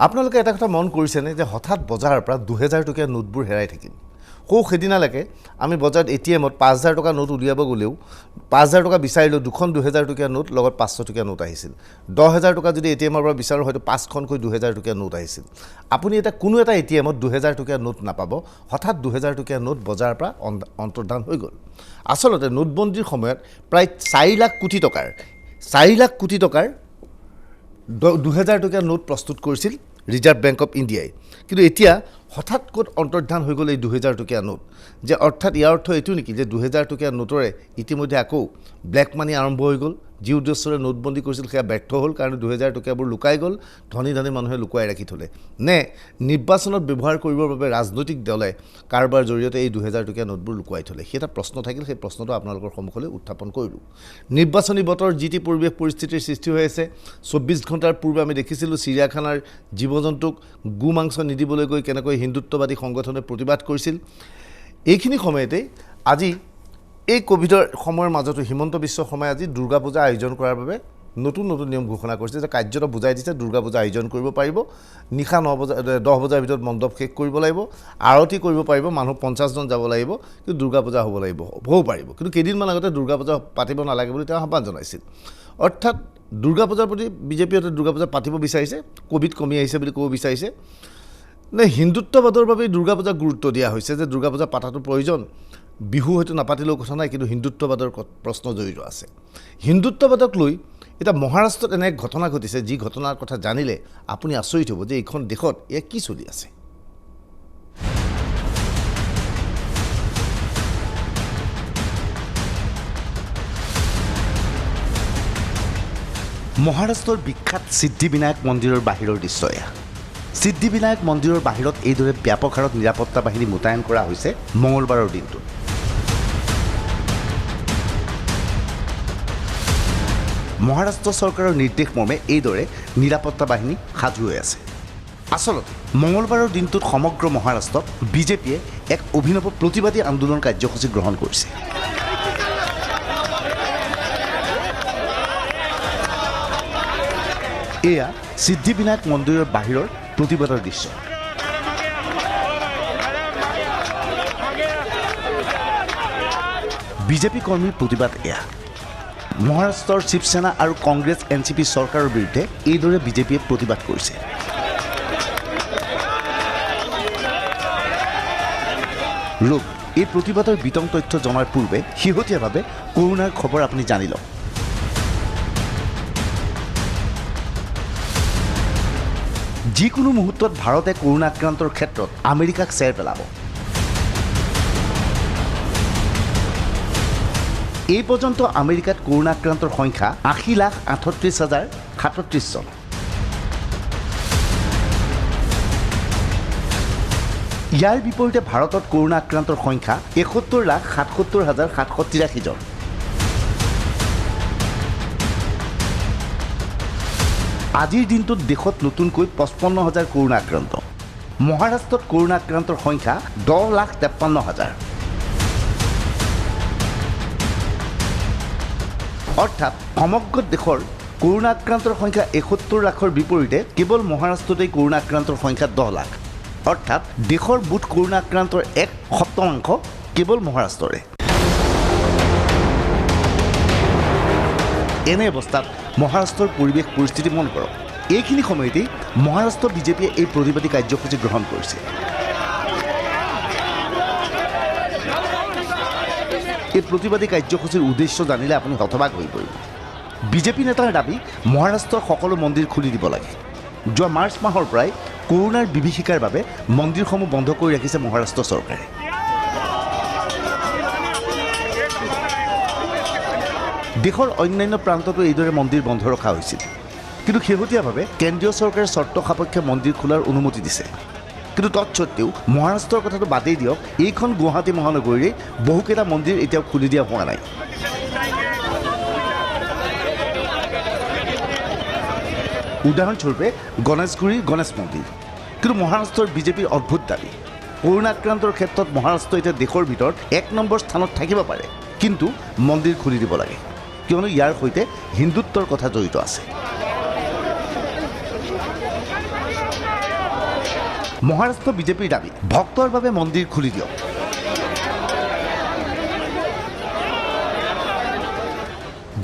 আপোনালোকে এটা কথা মন কৰিছেনে যে হঠাৎ বজাৰৰ পৰা 2000 টকীয়া নোটবোৰ হেৰাই থাকিল। সেইদিনালৈকে আমি বজাৰত এটিএমত 5000 টকা নোট উলিয়াব গ'লেও 5000 টকা বিচাৰিলেও দুখন 2000 টকীয়া নোট লগত 500 টকীয়া নোট আহিছিল। 10000 টকা যদি এটিএমৰ পৰা বিচাৰো হয়তো 5খনকৈ 2000 টকীয়া নোট আহিছিল। আপুনি এটা কোনো এটা এটিএমত 2000 টকীয়া নোট নাপাব। হঠাৎ 2000 টকীয়া নোট বজাৰৰ পৰা অন্তৰ্ধান হৈ গ'ল। আচলতে নোটবন্দীৰ সময়ত প্ৰায় 4 লাখ কোটি টকাৰ 2000 টকীয়া নোট প্ৰস্তুত কৰিছিল ৰিজাৰ্ভ বেংক অফ ইণ্ডিয়াই। কিন্তু এতিয়া হঠাৎ ক'ত অন্তৰ্ধান হৈ গ'ল এই 2000 টকীয়া নোট, যে অৰ্থাৎ ইয়াৰ অৰ্থ এইটো নেকি যে 2000 টকীয়া নোটৰে ইতিমধ্যে আকৌ ব্লেক মানি আৰম্ভ হৈ গ'ল। যি উদ্দেশ্যৰে নোটবন্দী কৰিছিল সেয়া ব্যৰ্থ হ'ল, কাৰণ 2000 টকীয়াবোৰ লুকাই গ'ল, ধনী মানুহে লুকুৱাই ৰাখি থ'লে। নে নিৰ্বাচনত ব্যৱহাৰ কৰিবৰ বাবে ৰাজনৈতিক দলে কাৰোবাৰ জৰিয়তে এই 2000 টকীয়া নোটবোৰ লুকুৱাই থ'লে? সেই এটা প্ৰশ্ন থাকিল, সেই প্ৰশ্নটো আপোনালোকৰ সন্মুখলৈ উত্থাপন কৰিলোঁ। নিৰ্বাচনী বতৰ যি টি পৰিৱেশ পৰিস্থিতিৰ সৃষ্টি হৈ আছে। 24 ঘণ্টাৰ পূৰ্বে আমি দেখিছিলোঁ চিৰিয়াখানাৰ জীৱ জন্তুক গো মাংস নিদিবলৈ গৈ কেনেকৈ হিন্দুত্ববাদী সংগঠনে প্ৰতিবাদ কৰিছিল। এইখিনি সময়তে আজি এই কোভিডৰ সময়ৰ মাজতো হিমন্ত বিশ্ব শৰ্মাই আজি দুৰ্গা পূজা আয়োজন কৰাৰ বাবে নতুন নিয়ম ঘোষণা কৰিছে, যে কাৰ্যত বুজাই দিছে দুৰ্গা পূজা আয়োজন কৰিব পাৰিব। নিশা 10 বজাৰ ভিতৰত মণ্ডপ শেষ কৰিব লাগিব, আৰতি কৰিব পাৰিব, মানুহ 50 জন যাব লাগিব, কিন্তু দুৰ্গা পূজা হ'ব পাৰিব। কিন্তু কেইদিনমান আগতে দুৰ্গা পূজা পাতিব নালাগে বুলি তেওঁ আহ্বান জনাইছিল। অৰ্থাৎ দুৰ্গা পূজাৰ প্ৰতি বিজেপিয়ে দুৰ্গা পূজা পাতিব বিচাৰিছে, কোভিড কমি আহিছে বুলি ক'ব বিচাৰিছে নে হিন্দুত্ববাদৰ বাবে দুৰ্গা পূজাক গুৰুত্ব দিয়া হৈছে, যে দুৰ্গা পূজা পাতাটো প্ৰয়োজন, বিহু হয়তো নাপাতিলেও কথা নাই, কিন্তু হিন্দুত্ববাদৰ প্ৰশ্ন জড়িত আছে। হিন্দুত্ববাদক লৈ এতিয়া মহাৰাষ্ট্ৰত এনে এক ঘটনা ঘটিছে, যি ঘটনাৰ কথা জানিলে আপুনি আচৰিত হ'ব যে এইখন দেশত এয়া কি চলি আছে। মহাৰাষ্ট্ৰৰ বিখ্যাত সিদ্ধিবিনায়ক মন্দিৰৰ বাহিৰৰ দৃশ্য এয়া। সিদ্ধিবিনায়ক মন্দিৰৰ বাহিৰত এইদৰে ব্যাপক হাৰত নিৰাপত্তা বাহিনী মোতায়েন কৰা হৈছে মঙলবাৰৰ দিনটোত। মহাৰাষ্ট্ৰ চৰকাৰৰ নিৰ্দেশ মৰ্মে এইদৰে নিৰাপত্তা বাহিনী সাজু হৈ আছে। আচলতে মঙলবাৰৰ দিনটোত সমগ্ৰ মহাৰাষ্ট্ৰত বিজেপিয়ে এক অভিনৱ প্ৰতিবাদী আন্দোলন কাৰ্যসূচী গ্ৰহণ কৰিছে। এয়া সিদ্ধিবিনায়ক মন্দিৰৰ বাহিৰৰ প্ৰতিবাদৰ দৃশ্য। বিজেপি কৰ্মীৰ প্ৰতিবাদ এয়া। মহাৰাষ্ট্ৰৰ শিৱসেনা আৰু কংগ্ৰেছ NCP চৰকাৰৰ বিৰুদ্ধে এইদৰে বিজেপিয়ে প্ৰতিবাদ কৰিছে। এই প্ৰতিবাদৰ বিতং তথ্য জনাৰ পূৰ্বে শেহতীয়াভাৱে কৰোনাৰ খবৰ আপুনি জানি লওক। যিকোনো মুহূৰ্তত ভাৰতে কৰোনা আক্ৰান্তৰ ক্ষেত্ৰত আমেৰিকাক চেৰ পেলাব। এই পৰ্যন্ত আমেৰিকাত কৰোনা আক্ৰান্তৰ সংখ্যা 80,38,037 জন। ইয়াৰ বিপৰীতে ভাৰতত কৰোনা আক্ৰান্তৰ সংখ্যা 71,77,783 জন। আজিৰ দিনটোত দেশত নতুনকৈ 55,000 কৰোনা আক্ৰান্ত। মহাৰাষ্ট্ৰত কৰোনা আক্ৰান্তৰ সংখ্যা 10,53,000। অৰ্থাৎ সমগ্ৰ দেশৰ কৰোনা আক্ৰান্তৰ সংখ্যা 71 লাখৰ বিপৰীতে কেৱল মহাৰাষ্ট্ৰতেই কৰোনা আক্ৰান্তৰ সংখ্যা 10 লাখ। অৰ্থাৎ দেশৰ মুঠ কৰোনা আক্ৰান্তৰ 1/7 কেৱল মহাৰাষ্ট্ৰৰে। এনে অৱস্থাত মহাৰাষ্ট্ৰৰ পৰিৱেশ পৰিস্থিতি মন কৰক। এইখিনি সময়তেই মহাৰাষ্ট্ৰ বিজেপিয়ে এই প্ৰতিবাদী কাৰ্যসূচী গ্ৰহণ কৰিছে। এই প্ৰতিবাদী কাৰ্যসূচীৰ উদ্দেশ্য জানিলে আপুনি হতবাক হৈ পৰিব। বিজেপি নেতাৰ দাবী, মহাৰাষ্ট্ৰৰ সকলো মন্দিৰ খুলি দিব লাগে। যোৱা মাৰ্চ মাহৰ পৰাই কৰোনাৰ বিভীষিকাৰ বাবে মন্দিৰসমূহ বন্ধ কৰি ৰাখিছে মহাৰাষ্ট্ৰ চৰকাৰে। দেশৰ অন্যান্য প্ৰান্ততো এইদৰে মন্দিৰ বন্ধ ৰখা হৈছিল, কিন্তু শেহতীয়াভাৱে কেন্দ্ৰীয় চৰকাৰে চৰ্ত সাপেক্ষে মন্দিৰ খোলাৰ অনুমতি দিছে। কিন্তু তৎসত্ত্বেও মহাৰাষ্ট্ৰৰ কথাটো বাদেই দিয়ক, এইখন গুৱাহাটী মহানগৰীৰে বহুকেইটা মন্দিৰ এতিয়াও খুলি দিয়া হোৱা নাই। উদাহৰণস্বৰূপে গণেশগুৰিৰ গণেশ মন্দিৰ। কিন্তু মহাৰাষ্ট্ৰৰ বিজেপিৰ অদ্ভুত দাবী, কৰোনা আক্ৰান্তৰ ক্ষেত্ৰত মহাৰাষ্ট্ৰ এতিয়া দেশৰ ভিতৰত 1 নম্বৰ স্থানত থাকিব পাৰে, কিন্তু মন্দিৰ খুলি দিব লাগে, কিয়নো ইয়াৰ সৈতে হিন্দুত্বৰ কথা জড়িত আছে। মহাৰাষ্ট্ৰ বিজেপিৰ দাবী ভক্তৰ বাবে মন্দিৰ খুলি দিয়ক।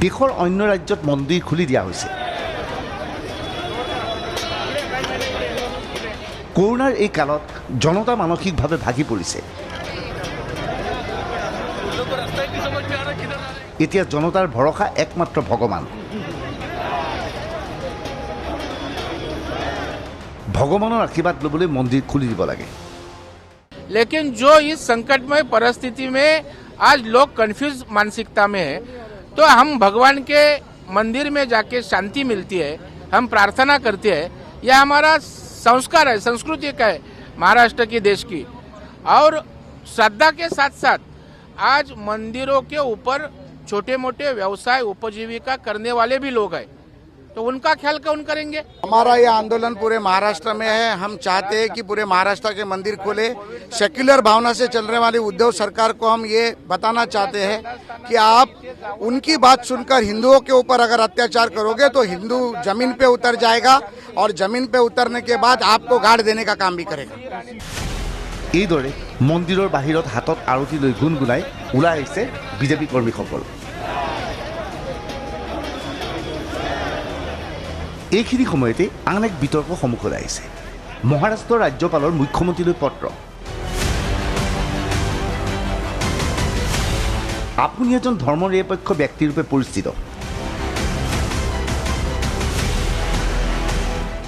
দেশৰ অন্য ৰাজ্যত মন্দিৰ খুলি দিয়া হৈছে। কৰোনাৰ এই কালত জনতা মানসিকভাৱে ভাগি পৰিছে। এতিয়া জনতাৰ ভৰসা একমাত্ৰ ভগৱান। ভগৱানৰ আশীৰ্বাদ ল'বলৈ মন্দিৰ খুলি দিব লাগে। लेकिन जो इस संकटमय परिस्थिति में आज लोग कंफ्यूज मानसिकता में है, तो हम भगवान के मंदिर में जाके शांति मिलती है, हम प्रार्थना करते हैं, यह हमारा संस्कार है, संस्कृति का है महाराष्ट्र की देश की। और श्रद्धा के साथ साथ आज मंदिरों के ऊपर छोटे मोटे व्यवसाय उपजीविका करने वाले भी लोग हैं, तो उनका ख्याल कौन करेंगे? हमारा ये आंदोलन पूरे महाराष्ट्र में है। हम चाहते हैं कि पूरे महाराष्ट्र के मंदिर खोले। सेक्युलर भावना से चलने वाली उद्धव सरकार को हम ये बताना चाहते हैं कि आप उनकी बात सुनकर हिंदुओं के ऊपर अगर अत्याचार करोगे तो हिंदू जमीन पे उतर जाएगा और जमीन पे उतरने के बाद आपको गाड़ देने का काम भी करेगा। এইদৰে মন্দিৰৰ বাহিৰত হাতত আৰতি লৈ গুণগুণাই ওলাই আহিছে বিজেপি কৰ্মীসকল। এইখিনি সময়তে আন এক বিতৰ্ক সন্মুখলৈ আহিছে। মহাৰাষ্ট্ৰৰ ৰাজ্যপালৰ মুখ্যমন্ত্ৰীলৈ পত্ৰ। আপুনি এজন ধৰ্মনিৰপেক্ষ ব্যক্তিৰূপে পৰিচিত।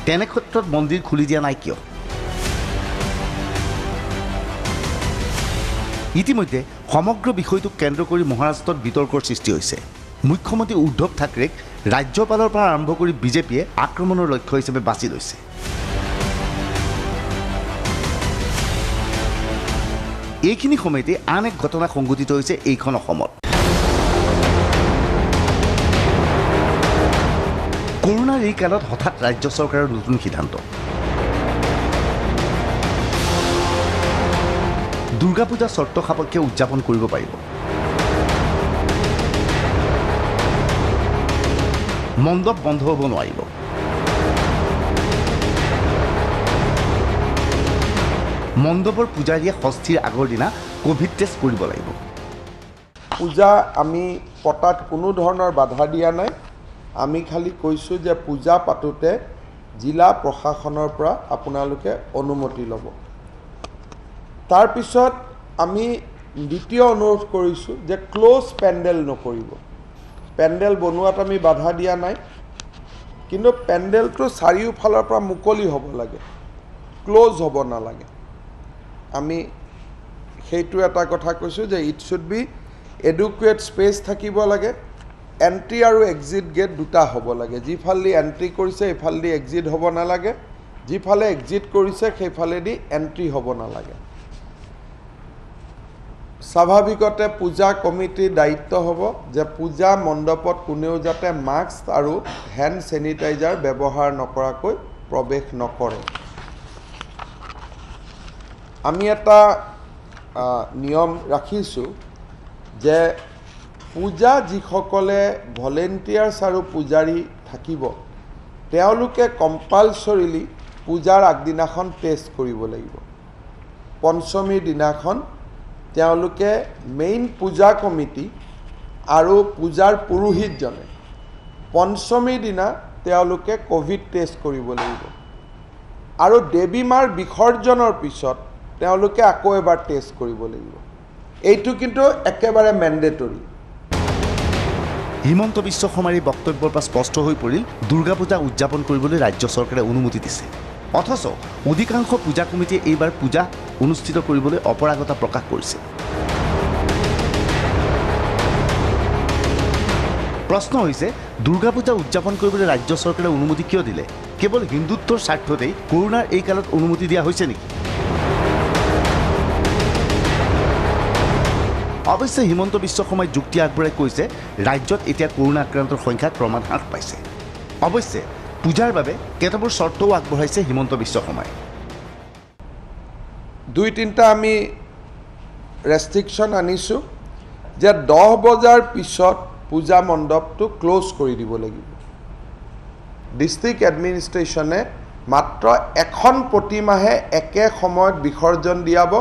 তেনে ক্ষেত্ৰত মন্দিৰ খুলি দিয়া নাই কিয়? ইতিমধ্যে সমগ্ৰ বিষয়টোক কেন্দ্ৰ কৰি মহাৰাষ্ট্ৰত বিতৰ্কৰ সৃষ্টি হৈছে। মুখ্যমন্ত্ৰী উদ্ধৱ ঠাকৰেক ৰাজ্যপালৰ পৰা আৰম্ভ কৰি বিজেপিয়ে আক্ৰমণৰ লক্ষ্য হিচাপে বাছি লৈছে। এইখিনি সময়তে আন এক ঘটনা সংঘটিত হৈছে এইখন অসমত। কৰোনাৰ এই কালত হঠাৎ ৰাজ্য চৰকাৰৰ নতুন সিদ্ধান্ত। দুৰ্গা পূজা চৰ্ত সাপেক্ষে উদযাপন কৰিব পাৰিব। মণ্ডপ বন্ধ হ'ব নোৱাৰিব। মণ্ডপৰ পূজাৰীয়ে ষষ্ঠীৰ আগৰ দিনা কোভিড টেষ্ট কৰিব লাগিব। পূজা আমি পতাত কোনো ধৰণৰ বাধা দিয়া নাই। আমি খালি কৈছোঁ যে পূজা পাতোঁতে জিলা প্ৰশাসনৰ পৰা আপোনালোকে অনুমতি ল'ব। তাৰপিছত আমি দ্বিতীয় অনুৰোধ কৰিছোঁ যে ক্ল'জ পেণ্ডেল নকৰিব। পেণ্ডেল বনোৱাত আমি বাধা দিয়া নাই, কিন্তু পেণ্ডেলটো চাৰিওফালৰ পৰা মুকলি হ'ব লাগে, ক্ল'জ হ'ব নালাগে। আমি সেইটো এটা কথা কৈছোঁ যে ইট শুড বি এডুকুৱেট স্পেচ থাকিব লাগে। এণ্ট্ৰি আৰু এক্সিট গেট দুটা হ'ব লাগে। যিফালেদি এণ্ট্ৰি কৰিছে সেইফালেদি এক্সিট হ'ব নালাগে, যিফালে এক্সিট কৰিছে সেইফালেদি এণ্ট্ৰি হ'ব নালাগে। স্বাভাৱিকতে পূজা কমিটিৰ দায়িত্ব হ'ব যে পূজা মণ্ডপত কোনেও যাতে মাস্ক আৰু হেণ্ড ছেনিটাইজাৰ ব্যৱহাৰ নকৰাকৈ প্ৰৱেশ নকৰে। আমি এটা নিয়ম ৰাখিছোঁ যে পূজা যিসকলে ভলেণ্টিয়াৰ্ছ আৰু পূজাৰী থাকিব তেওঁলোকে কম্পালচৰিলি পূজাৰ আগদিনাখন টেষ্ট কৰিব লাগিব। পঞ্চমীৰ দিনাখন তেওঁলোকে মেইন পূজা কমিটি আৰু পূজাৰ পুৰোহিতজনে পঞ্চমীৰ দিনা তেওঁলোকে কোভিড টেষ্ট কৰিব লাগিব আৰু দেৱী মাৰ বিসৰ্জনৰ পিছত তেওঁলোকে আকৌ এবাৰ টেষ্ট কৰিব লাগিব। এইটো কিন্তু একেবাৰে মেণ্ডেটৰী। হিমন্ত বিশ্ব শৰ্মাৰ এই বক্তব্যৰ পৰা স্পষ্ট হৈ পৰিল দুৰ্গা পূজা উদযাপন কৰিবলৈ ৰাজ্য চৰকাৰে অনুমতি দিছে, অথচ অধিকাংশ পূজা কমিটিয়ে এইবাৰ পূজা অনুষ্ঠিত কৰিবলৈ অপৰাগতা প্ৰকাশ কৰিছে। প্ৰশ্ন হৈছে দুৰ্গা পূজা উদযাপন কৰিবলৈ ৰাজ্য চৰকাৰে অনুমতি কিয় দিলে? কেৱল হিন্দুত্বৰ স্বাৰ্থতেই কৰোনাৰ এই কালত অনুমতি দিয়া হৈছে নেকি? অৱশ্যে হিমন্ত বিশ্ব শৰ্মাই যুক্তি আগবঢ়াই কৈছে ৰাজ্যত এতিয়া কৰোনা আক্ৰান্তৰ সংখ্যা ক্ৰমাৎ হ্ৰাস পাইছে। অৱশ্যে পূজাৰ বাবে কেতবোৰ চৰ্তও আগবঢ়াইছে হিমন্ত বিশ্ব শৰ্মাই। দুই তিনিটা আমি ৰেষ্ট্ৰিকশ্যন আনিছোঁ যে 10 বজাৰ পিছত পূজা মণ্ডপটো ক্ল'জ কৰি দিব লাগিব। ডিষ্ট্ৰিক্ট এডমিনিষ্ট্ৰেশ্যনে মাত্ৰ এখন প্ৰতিমাহে একে সময়ত বিসৰ্জন দিয়াব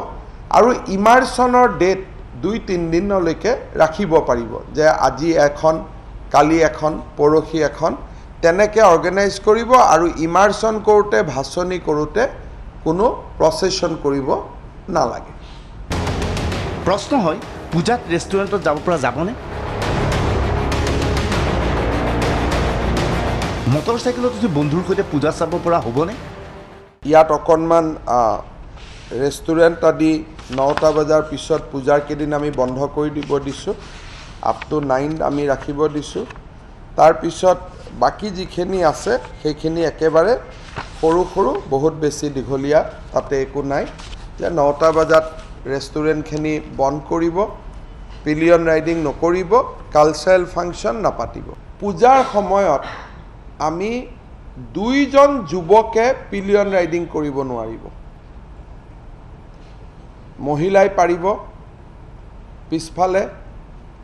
আৰু ইমাৰ্চনৰ ডেট 2-3 দিনলৈকে ৰাখিব পাৰিব যে আজি এখন কালি এখন পৰহি এখন তেনেকৈ অৰ্গেনাইজ কৰিব আৰু ইমাৰ্চন কৰোঁতে ভাচনি কৰোঁতে কোনো প্ৰচেছন কৰিব নালাগে। প্ৰশ্ন হয় পূজাত ৰেষ্টুৰেণ্টত যাব পৰা যাবনে? মটৰচাইকেলত উঠি বন্ধুৰ সৈতে পূজা চাব পৰা হ'বনে? ইয়াত অকণমান ৰেষ্টুৰেণ্ট আদি 9টা বজাৰ পিছত পূজাৰ কেইদিন আমি বন্ধ কৰি দিব দিছোঁ, আপ টু 9 আমি ৰাখিব দিছোঁ। তাৰপিছত বাকী যিখিনি আছে সেইখিনি একেবাৰে সৰু সৰু, বহুত বেছি দীঘলীয়া তাতে একো নাই, যে 9টা বজাত ৰেষ্টুৰেণ্টখিনি বন্ধ কৰিব, পিলিয়ন ৰাইডিং নকৰিব, কালচাৰেল ফাংচন নাপাতিব। পূজাৰ সময়ত আমি 2জন যুৱকে পিলিয়ন ৰাইডিং কৰিব নোৱাৰিব। মহিলাই পাৰিব, পিছফালে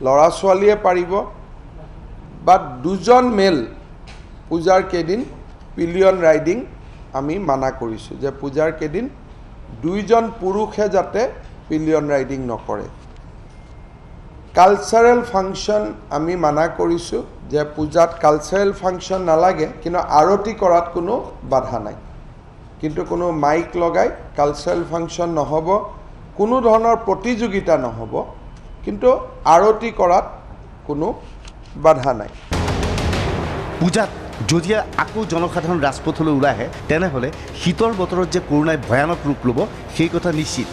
ল'ৰা ছোৱালীয়ে পাৰিব, বা 2জন মেল পূজাৰ কেইদিন পিলিয়ন ৰাইডিং আমি মানা কৰিছোঁ, যে পূজাৰ কেইদিন 2জন পুৰুষে যাতে পিলিয়ন ৰাইডিং নকৰে। কালচাৰেল ফাংচন আমি মানা কৰিছোঁ, যে পূজাত কালচাৰেল ফাংচন নালাগে, কিন্তু আৰতি কৰাত কোনো বাধা নাই, কিন্তু কোনো মাইক লগাই কালচাৰেল ফাংচন নহ'ব, কোনো ধৰণৰ প্ৰতিযোগিতা নহ'ব, কিন্তু আৰতি কৰাত কোনো বাধা নাই। পূজাত যদি আকৌ জনসাধাৰণ ৰাজপথলৈ ওলাই আহে তেনেহ'লে শীতৰ বতৰত যে কৰোনাই ভয়ানক ৰূপ ল'ব সেই কথা নিশ্চিত।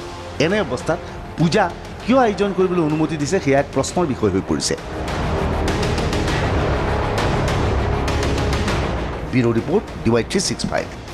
এনে অৱস্থাত পূজা কিয় আয়োজন কৰিবলৈ অনুমতি দিছে সেয়া এক প্ৰশ্নৰ বিষয় হৈ পৰিছে। Bureau' report DY365।